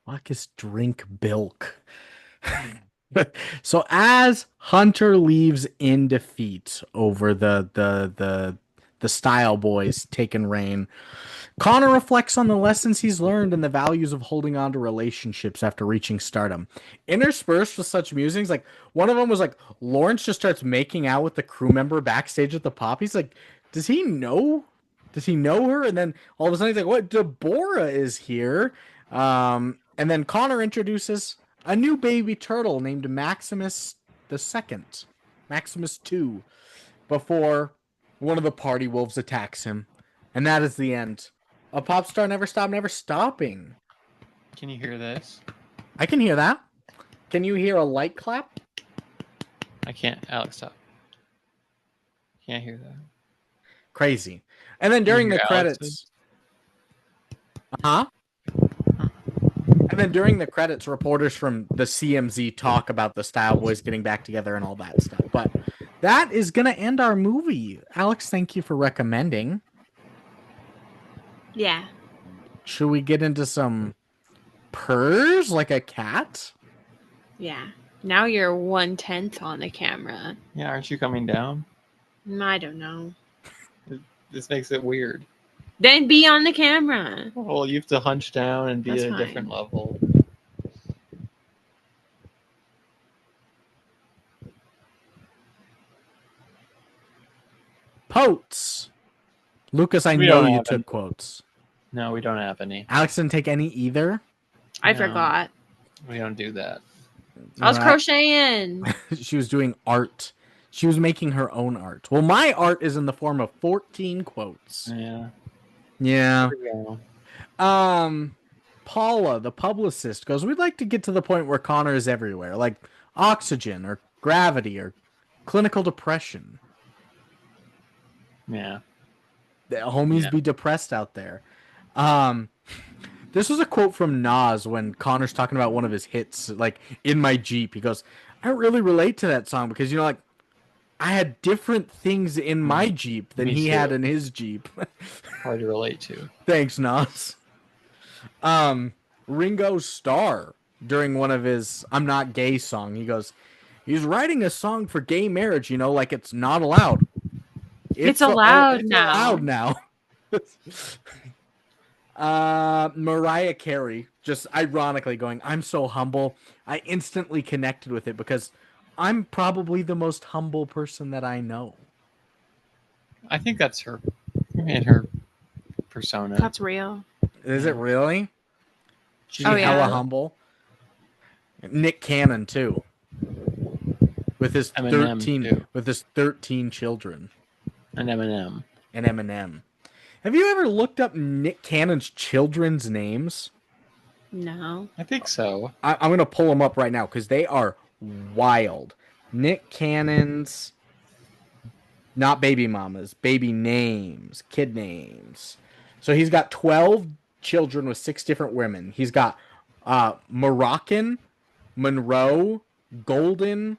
Lukas drink bilk. So as Hunter leaves in defeat over the Style Boys taking reign, Connor reflects on the lessons he's learned and the values of holding on to relationships after reaching stardom. Interspersed with such musings, like one of them was like Lawrence just starts making out with the crew member backstage at the pop. He's like, does he know? Does he know her? And then all of a sudden he's like, what? Deborah is here. And then Connor introduces a new baby turtle named Maximus the Second, Maximus 2, before one of the party wolves attacks him. And that is the end. A pop star never stopped, never stopping. Can you hear this? I can hear that. Can you hear a light clap? I can't. Alex, stop. Can't hear that. Crazy. And then during the credits... Huh? And then during the credits, reporters from the CMZ talk about the Style Boys getting back together and all that stuff. But that is going to end our movie. Alex, thank you for recommending. Yeah. Should we get into some purrs like a cat? Yeah. Now you're 1/10 on the camera. Yeah, aren't you coming down? I don't know. This makes it weird. Then be on the camera. Well, you have to hunch down and be That's at a fine. different level. Quotes. Lukas, I We know don't you have took any. quotes. No, we don't have any. Alex didn't take any either. I No. forgot. We don't do that. I was All right. crocheting. She was doing art. She was making her own art. Well, my art is in the form of 14 quotes. Yeah. Yeah. There we go. Paula, the publicist, goes, we'd like to get to the point where Connor is everywhere, like oxygen or gravity or clinical depression. Yeah. The homies be depressed out there. This was a quote from Nas when Connor's talking about one of his hits, like In My Jeep. He goes, I don't really relate to that song because, like, I had different things in my Jeep than Me he too. had in his Jeep. Hard to relate to. Thanks, Nas. Ringo Starr, during one of his I'm Not Gay song, he goes, he's writing a song for gay marriage, like it's not allowed. It's allowed it's now. allowed now. Mariah Carey, just ironically going, I'm so humble. I instantly connected with it because I'm probably the most humble person that I know. I think that's her and her persona. That's real. Is it really? She's Oh, yeah. hella humble. Nick Cannon too. With his Eminem, too. 13 children. And Eminem. And Eminem. Have you ever looked up Nick Cannon's children's names? No. I think so. I'm going to pull them up right now because they are wild. Nick Cannon's, not baby mamas, baby names, kid names. So he's got 12 children with 6 different women. He's got Moroccan, Monroe, Golden,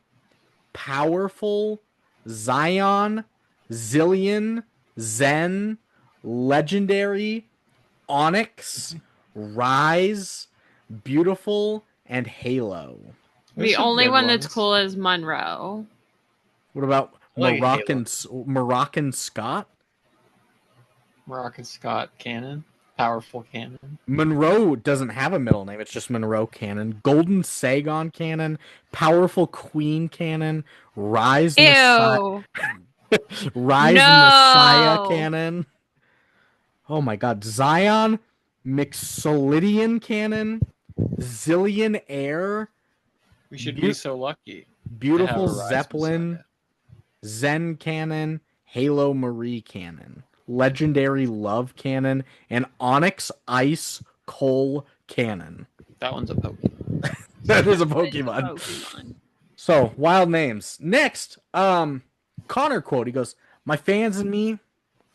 Powerful, Zion, Zillion, Zen, Legendary, Onyx, Rise, Beautiful, and Halo. There's The some only good one that's ones. cool is Monroe. What about I like Moroccan Scott? Moroccan Scott Cannon. Powerful Cannon. Monroe doesn't have a middle name. It's just Monroe Cannon. Golden Sagon Cannon. Powerful Queen Cannon. Rise Messiah. Ew. Rise No. Messiah Cannon. Oh my god. Zion Mixolydian Cannon. Zillion Air. We should be so lucky. Beautiful to have a Rise Zeppelin. Messiah. Zen Cannon. Halo Marie Cannon. Legendary Love Cannon. And Onyx Ice Coal Cannon. That one's a Pokemon. That is a Pokemon. Pokemon. So, wild names. Next, Connor quote. He goes, my fans and me,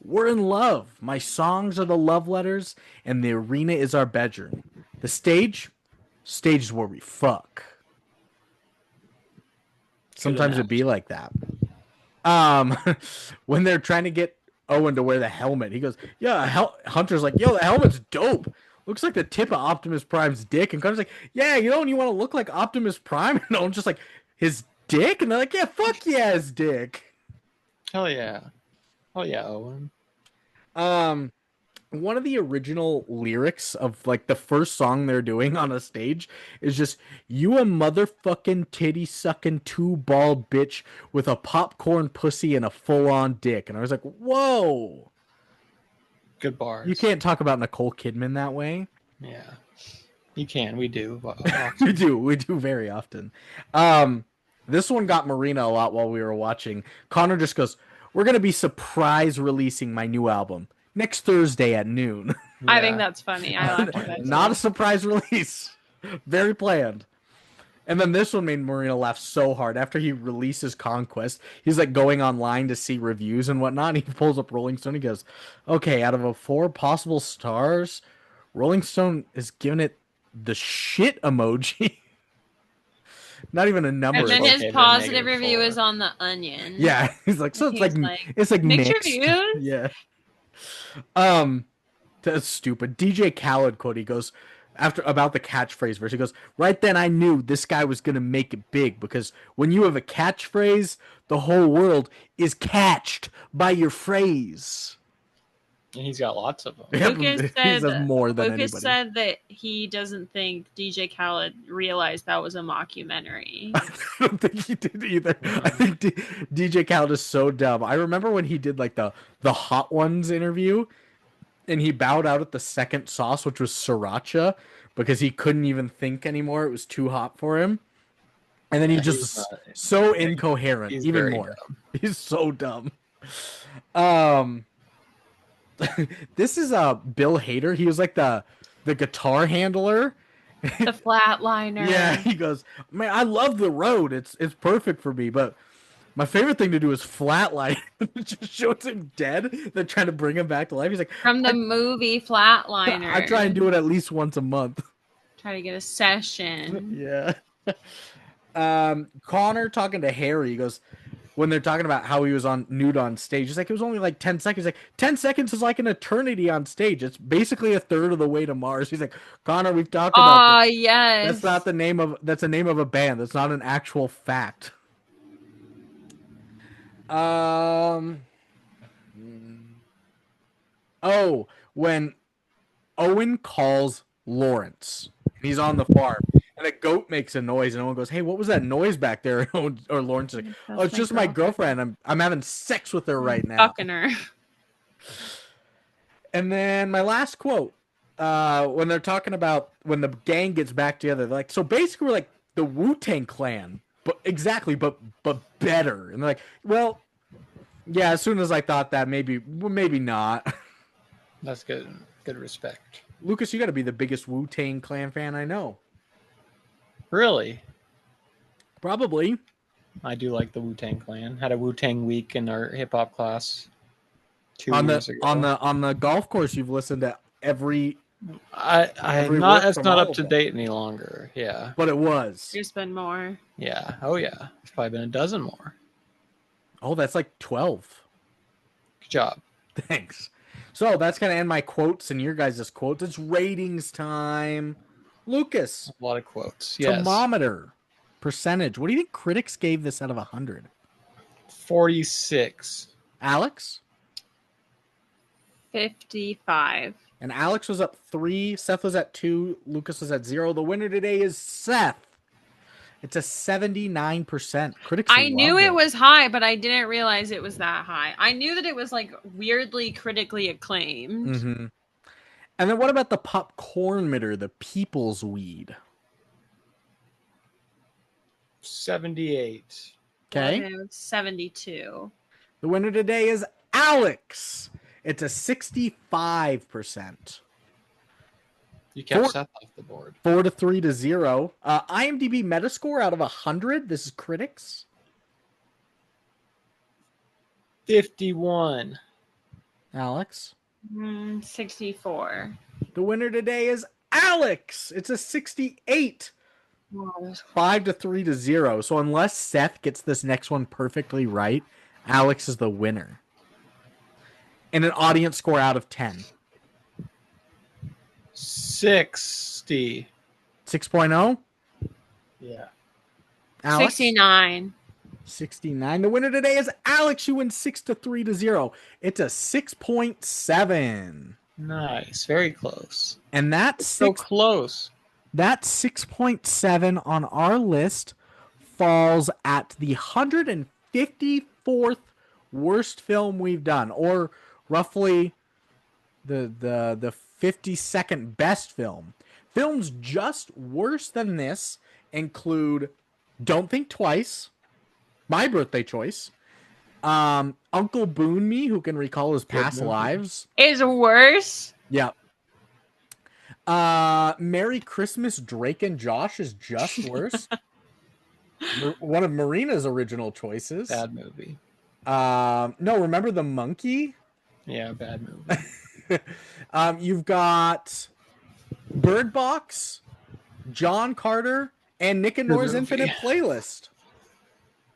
we're in love. My songs are the love letters, and the arena is our bedroom. The stage is where we fuck. Sometimes it'd be like that. When they're trying to get Owen to wear the helmet, he goes, yeah, Hunter's like, yo, the helmet's dope. looks like the tip of Optimus Prime's dick. And Connor's like, yeah, you know, and you want to look like Optimus Prime? And Owen's just like, his dick? And they're like, yeah, fuck yeah, his dick. Hell yeah. Oh yeah, Owen. One of the original lyrics of like the first song they're doing on a stage is just, you a motherfucking titty sucking two ball bitch with a popcorn pussy and a full on dick. And I was like, whoa. Good bars. You can't talk about Nicole Kidman that way. Yeah. You can. We do. We do very often. This one got Marina a lot while we were watching. Connor just goes, we're going to be surprise releasing my new album next Thursday at noon. Yeah. I think that's funny. I laughed at that. Not a surprise release. Very planned. And then this one made Marina laugh so hard. After he releases Conquest, he's like going online to see reviews and whatnot. And he pulls up Rolling Stone. He goes, okay, out of a 4 possible stars, Rolling Stone is giving it the shit emoji. Not even a number. And then Okay, his then positive -4. review is on The Onion. Yeah, he's like, so it's like mixed mixed reviews? Yeah. That's stupid. DJ Khaled quote, he goes after about the catchphrase verse, he goes, right then I knew this guy was gonna make it big, because when you have a catchphrase, the whole world is catched by your phrase. And he's got lots of them. Lucas He says more than Lucas anybody. said that he doesn't think DJ Khaled realized that was a mockumentary. I don't think he did either. I think DJ Khaled is so dumb. I remember when he did like the Hot Ones interview, and he bowed out at the second sauce, which was sriracha, because he couldn't even think anymore. It was too hot for him. And then he just so incoherent, he's even very more. dumb. He's so dumb. This is Bill Hader. He was like the guitar handler. The flatliner. Yeah, he goes, man, I love the road. It's perfect for me, but my favorite thing to do is flatline. It just shows him dead. They're trying to bring him back to life. He's like, From the movie Flatliner. I try and do it at least once a month. Try to get a session. Yeah. Connor talking to Harry, he goes, when they're talking about how he was nude on stage, he's like, it was only like 10 seconds. Like 10 seconds is like an eternity on stage. It's basically a third of the way to Mars. He's like, Connor, we've talked about this. Yes. That's not the name of a band. That's not an actual fact. When Owen calls Lawrence, he's on the farm, and a goat makes a noise, and Owen goes, "Hey, what was that noise back there?" Or Lawrence is like, "Oh, it's just my girlfriend. I'm having sex with her right now." Fucking her. And then my last quote, when they're talking about when the gang gets back together, they're like, so basically we're like the Wu-Tang Clan, but better. And they're like, well, yeah. As soon as I thought that, maybe not. That's good. Good respect. Lucas, you got to be the biggest Wu-Tang Clan fan I know. Really? Probably. I do like the Wu-Tang Clan. Had a Wu-Tang week in our hip hop class 2 On years ago. on the golf course, you've listened to every I'm not. It's not up to date any longer. Yeah. but it was. There's been more. Yeah. Oh yeah. It's probably been a dozen more. Oh, that's like 12. Good job. Thanks. So that's gonna end my quotes and your guys' quotes. It's ratings time. Lucas, A lot of quotes. Yes. thermometer percentage. What do you think critics gave this out of 100? 46. Alex? 55. And Alex was up 3. Seth was at 2. Lucas was at 0. The winner today is Seth. It's a 79%. Critics I knew love it was high, but I didn't realize it was that high. I knew that it was like weirdly critically acclaimed. Mm-hmm. And then what about the popcorn mitter, the people's weed? 78. Okay. It was 72. The winner today is Alex. It's a 65%. You kept Seth off the board. 4-3 to 0. IMDb Metascore out of 100. This is critics. 51. Alex. 64. The winner today is Alex. It's a 68. 5-3 to 0. So unless Seth gets this next one perfectly right, Alex is the winner. And an audience score out of 10. 60. 6.0. Yeah. Alex? 69. 69. The winner today is Alex. You win 6-3-0. It's a 6.7. Nice. Very close. And that So close. that 6.7 on our list falls at the 154th worst film we've done, or roughly the 52nd best film. Films just worse than this include Don't Think Twice, my birthday choice, Uncle Boone Me, Who Can Recall His Past Lives. Is worse. Yep. Merry Christmas, Drake and Josh is just worse. One of Marina's original choices. Bad movie. No, remember the monkey? Yeah, bad movie. You've got Bird Box, John Carter, and Nick and Good Nora's movie. Infinite Playlist.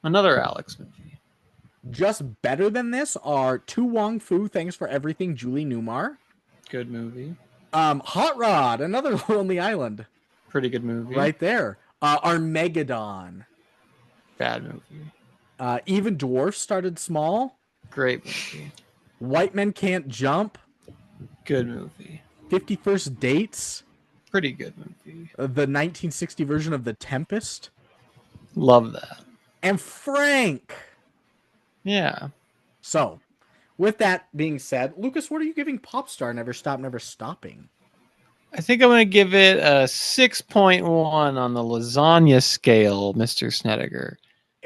Another Alex movie. Just better than this are To Wong Fu, Thanks for Everything, Julie Newmar. Good movie. Hot Rod, Another Lonely Island. Pretty good movie. Right there. Armageddon. Bad movie. Even Dwarfs Started Small. Great movie. White Men Can't Jump. Good movie. 51st Dates. Pretty good movie. The 1960 version of The Tempest. Love that. And Frank. Yeah. So, with that being said, Lucas, what are you giving Popstar Never Stop, Never Stopping? I think I'm going to give it a 6.1 on the lasagna scale, Mr. Snedeker.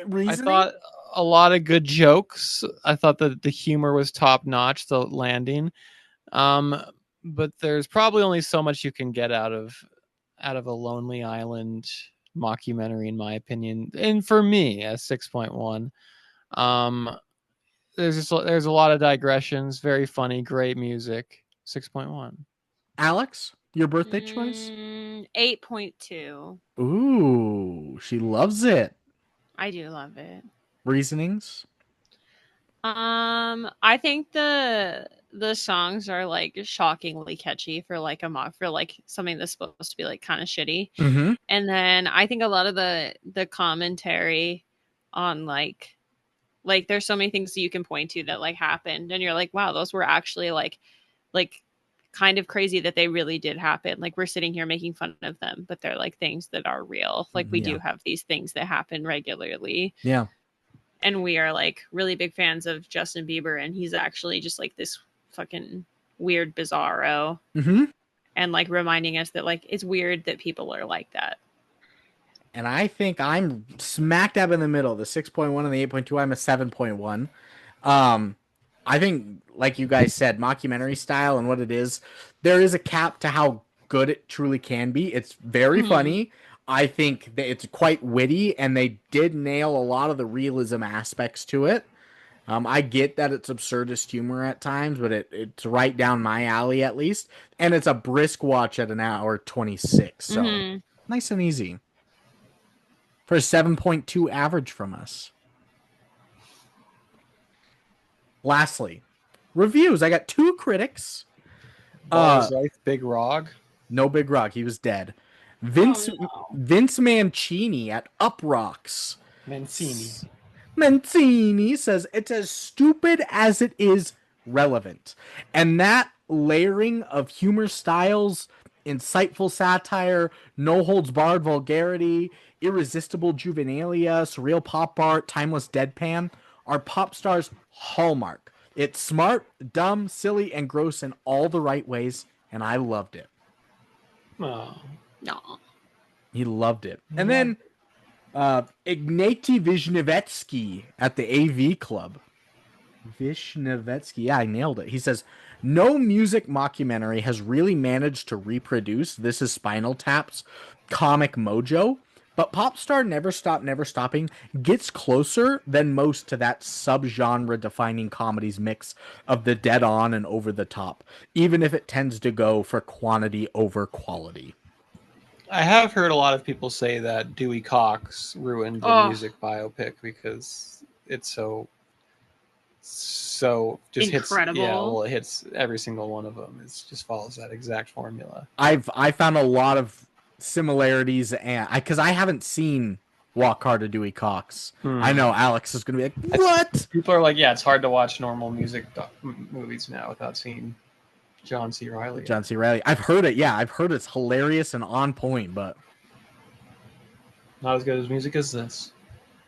Reasoning? I thought a lot of good jokes. I thought that the humor was top notch, the landing. But there's probably only so much you can get out of a Lonely Island mockumentary, in my opinion. And for me, a 6.1. There's a lot of digressions, very funny, great music. 6.1. Alex, your birthday choice? 8.2. Ooh, she loves it. I do love it. Reasonings? I think the songs are like shockingly catchy for like a mock, for like something that's supposed to be like kind of shitty. Mm-hmm. And then I think a lot of the commentary on like there's so many things that you can point to that like happened and you're like, wow, those were actually like kind of crazy that they really did happen. Like we're sitting here making fun of them, but they're like things that are real. Like we do have these things that happen regularly. Yeah. And we are like really big fans of Justin Bieber, and he's actually just like this fucking weird bizarro. Mm-hmm. And like reminding us that like it's weird that people are like that. And I think I'm smack dab in the middle, the 6.1 and the 8.2. I'm a 7.1. I think, like you guys said, mockumentary style and what it is, there is a cap to how good it truly can be. It's very funny. I think that it's quite witty, and they did nail a lot of the realism aspects to it. I get that it's absurdist humor at times, but it's right down my alley at least. And it's a brisk watch at an hour 26. So nice and easy. For a 7.2 average from us. Lastly, reviews. I got 2 critics. Balls Life, Big Rog. No Big Rock. He was dead. Vince Mancini at Up Rocks. Mancini says it's as stupid as it is relevant. And that layering of humor styles, insightful satire, no holds barred vulgarity, irresistible juvenilia, surreal pop art, timeless deadpan are Popstar's hallmark. It's smart, dumb, silly, and gross in all the right ways, and I loved it. Oh. No. He loved it. And then Ignatiy Vishnevetsky at the AV Club. Vishnevetsky, yeah, I nailed it. He says, no music mockumentary has really managed to reproduce This Is Spinal Tap's comic mojo, but Popstar Never Stop, Never Stopping gets closer than most to that subgenre defining comedies mix of the dead on and over the top, even if it tends to go for quantity over quality. I have heard a lot of people say that Dewey Cox ruined the music biopic because it's so so just Incredible. hits. Yeah, well, it hits every single one of them. It just follows that exact formula. I found a lot of similarities, and because I haven't seen Walk Hard to Dewey Cox. I know Alex is going to be like, what? People are like, yeah, it's hard to watch normal music movies now without seeing John C. Reilly. John C. Reilly. I've heard it. Yeah, I've heard it's hilarious and on point, but not as good as music as this.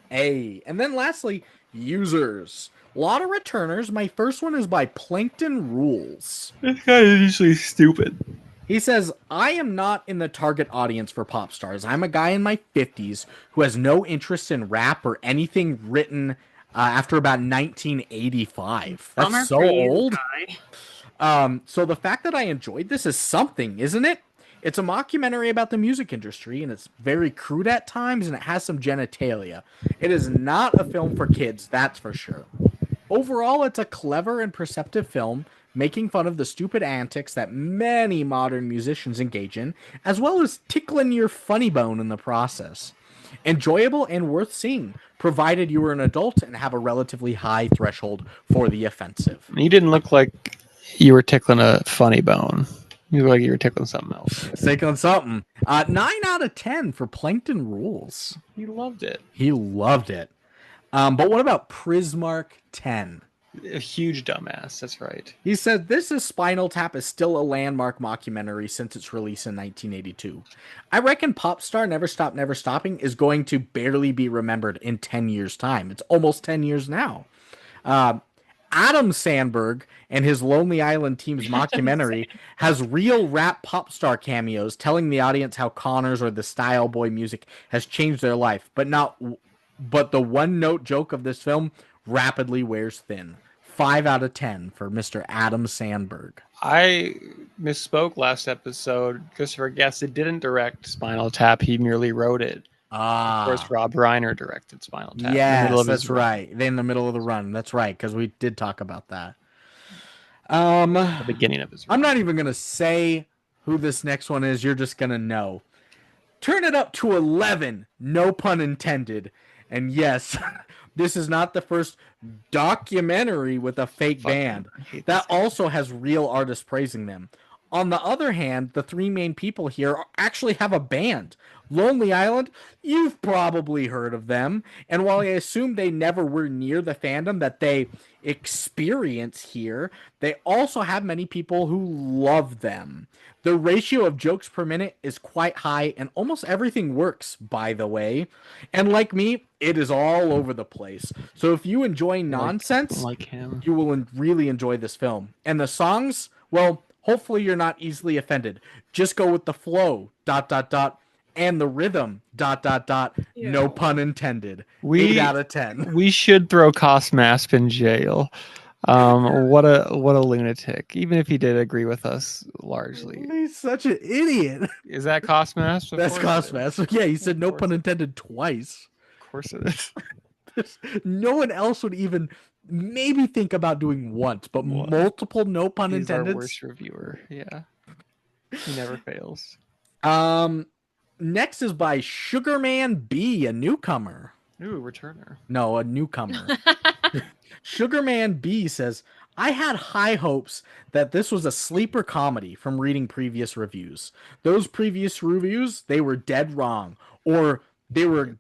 hey. And then lastly, users. A lot of returners. My first one is by Plankton Rules. This guy is usually stupid. He says, I am not in the target audience for pop stars. I'm a guy in my 50s who has no interest in rap or anything written after about 1985. That's so old. So the fact that I enjoyed this is something, isn't it? It's a mockumentary about the music industry, and it's very crude at times, and it has some genitalia. It is not a film for kids, that's for sure. Overall, it's a clever and perceptive film, making fun of the stupid antics that many modern musicians engage in, as well as tickling your funny bone in the process. Enjoyable and worth seeing, provided you are an adult and have a relatively high threshold for the offensive. You didn't look like you were tickling a funny bone. You look like you were tickling something else. Tickling something. 9 out of 10 for Plankton Rules. He loved it. He loved it. But what about Prismark 10? A huge dumbass, that's right. He said, This Is Spinal Tap is still a landmark mockumentary since its release in 1982. I reckon Popstar Never Stop Never Stopping is going to barely be remembered in 10 years' time. It's almost 10 years now. Adam Sandberg and his Lonely Island team's mockumentary has real rap pop star cameos telling the audience how Connors or the Style Boy music has changed their life, but the one-note joke of this film rapidly wears thin. 5 out of 10 for Mr. Adam Sandberg. I misspoke last episode. Christopher Guest didn't direct Spinal Tap. He merely wrote it. Of course, Rob Reiner directed Spinal Tap. Yes, that's right. In the middle of the run. That's right, because we did talk about that. The beginning of his run. I'm not even going to say who this next one is. You're just going to know. Turn it up to 11. No pun intended. And yes, this is not the first documentary with a fake band. That also has real artists praising them. On the other hand, the three main people here actually have a band. Lonely Island, you've probably heard of them. And while I assume they never were near the fandom that they experience here, they also have many people who love them. The ratio of jokes per minute is quite high, and almost everything works, by the way. And like me, it is all over the place. So if you enjoy nonsense, you will really enjoy this film. And the songs, well, hopefully you're not easily offended. Just go with the flow, ... and the rhythm, ... no pun intended. 8 out of 10. We should throw Cosmasp in jail. What a lunatic. Even if he did agree with us largely. He's such an idiot. Is that Cosmasp? That's Cosmasp. Yeah, he said no pun intended twice. Of course it is. No one else would even maybe think about doing once, but multiple no pun intended. He's our worst reviewer. Yeah. He never fails. Next is by Sugarman B, a newcomer. Ooh, returner. No, a newcomer. Sugarman B says, I had high hopes that this was a sleeper comedy from reading previous reviews. Those previous reviews, they were dead wrong. Or they were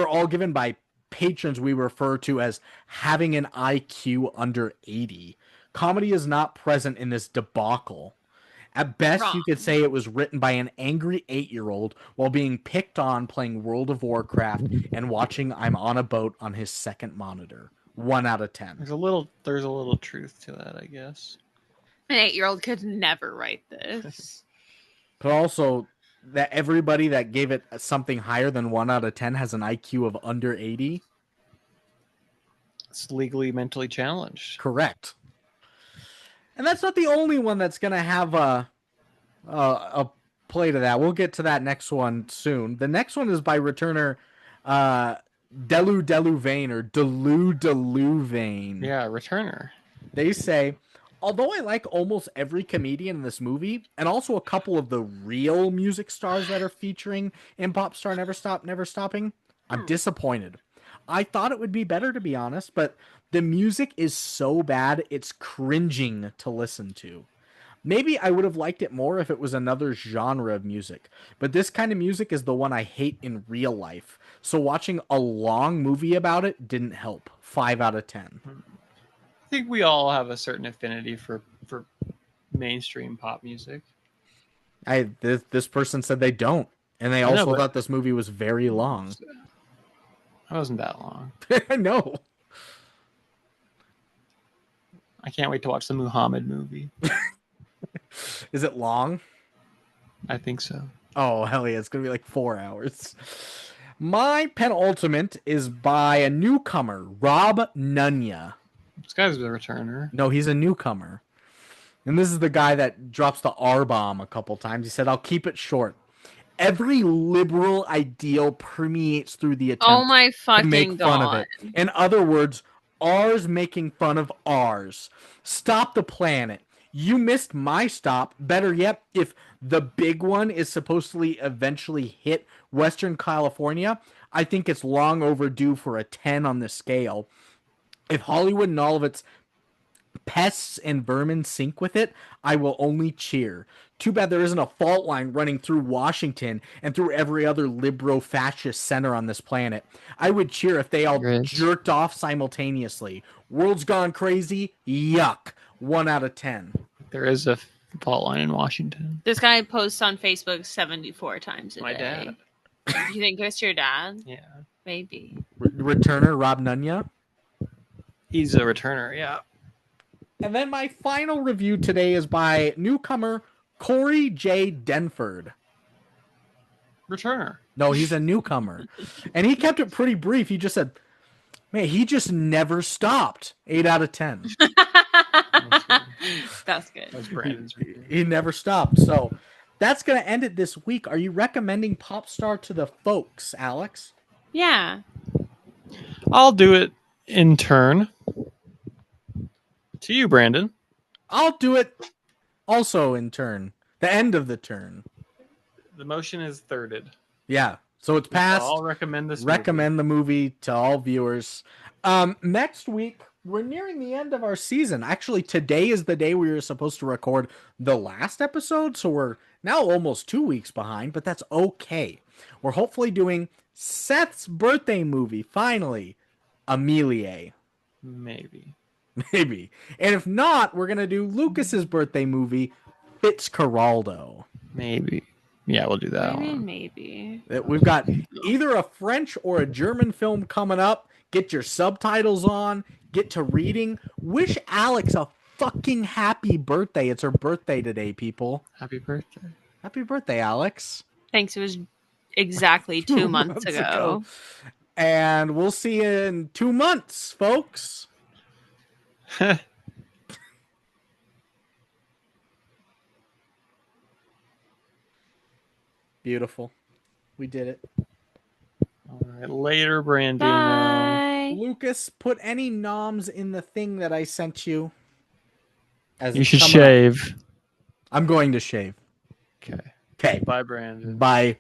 all given by patrons we refer to as having an IQ under 80. Comedy is not present in this debacle. At best, you could say it was written by an angry 8-year-old while being picked on playing World of Warcraft and watching I'm on a Boat on his second monitor. 1 out of 10. There's a little truth to that, I guess. An 8-year-old could never write this. But also, that everybody that gave it something higher than 1 out of 10 has an IQ of under 80. It's legally mentally challenged. Correct. And that's not the only one that's going to have a play to that. We'll get to that next one soon. The next one is by returner Delu Vane or Delu Vane. Yeah, returner. They say, although I like almost every comedian in this movie, and also a couple of the real music stars that are featuring in Popstar Never Stop Never Stopping, I'm disappointed. I thought it would be better, to be honest, but The music is so bad, it's cringing to listen to. Maybe I would have liked it more if it was another genre of music, but this kind of music is the one I hate in real life. So watching a long movie about it didn't help. 5 out of 10. I think we all have a certain affinity for mainstream pop music. This person said they don't, and they also thought this movie was very long. It wasn't that long. I know. I can't wait to watch the Muhammad movie. Is it long? I think so. Oh, hell yeah. It's going to be like 4 hours. My penultimate is by a newcomer, Rob Nunya. This guy's a returner. No, he's a newcomer. And this is the guy that drops the R-bomb a couple times. He said, I'll keep it short. Every liberal ideal permeates through the attempt Oh my to make fucking fun god. of it. In other words, ours making fun of ours. Stop the planet. You missed my stop. Better yet, if the big one is supposedly eventually hit Western California, I think it's long overdue for a 10 on the scale. If Hollywood and all of its pests and vermin sync with it, I will only cheer. Too bad there isn't a fault line running through Washington and through every other libero-fascist center on this planet. I would cheer if they all jerked off simultaneously. World's gone crazy? Yuck. 1 out of 10. There is a fault line in Washington. This guy posts on Facebook 74 times a My day. dad. You think it's your dad? Yeah. Maybe. Returner Rob Nunya. He's a returner, yeah. And then my final review today is by newcomer Corey J. Denford. Returner. No, he's a newcomer. And he kept it pretty brief. He just said, man, he just never stopped. 8 out of 10. That's good. That's Brandon's review. He never stopped. So that's going to end it this week. Are you recommending Popstar to the folks, Alex? Yeah. I'll do it in turn. To you, Brandon. I'll do it also in turn. The end of the turn. The motion is thirded. Yeah. So it's passed. I'll recommend this Recommend the movie to all viewers. Next week, we're nearing the end of our season. Actually, today is the day we were supposed to record the last episode, so we're now almost 2 weeks behind, but that's okay. We're hopefully doing Seth's birthday movie, finally. Amelie. Maybe. Maybe. And if not, we're going to do Lucas's birthday movie, Fitzcarraldo. Maybe. Yeah, we'll do that one. Maybe. We've got either a French or a German film coming up. Get your subtitles on. Get to reading. Wish Alex a fucking happy birthday. It's her birthday today, people. Happy birthday. Happy birthday, Alex. Thanks. It was exactly 2 months ago. And we'll see you in 2 months, folks. Beautiful. We did it. All right. Later, Brandon. Bye. Lucas, put any noms in the thing that I sent you. You should shave. I'm going to shave. Okay. Okay. Bye, Brandon. Bye.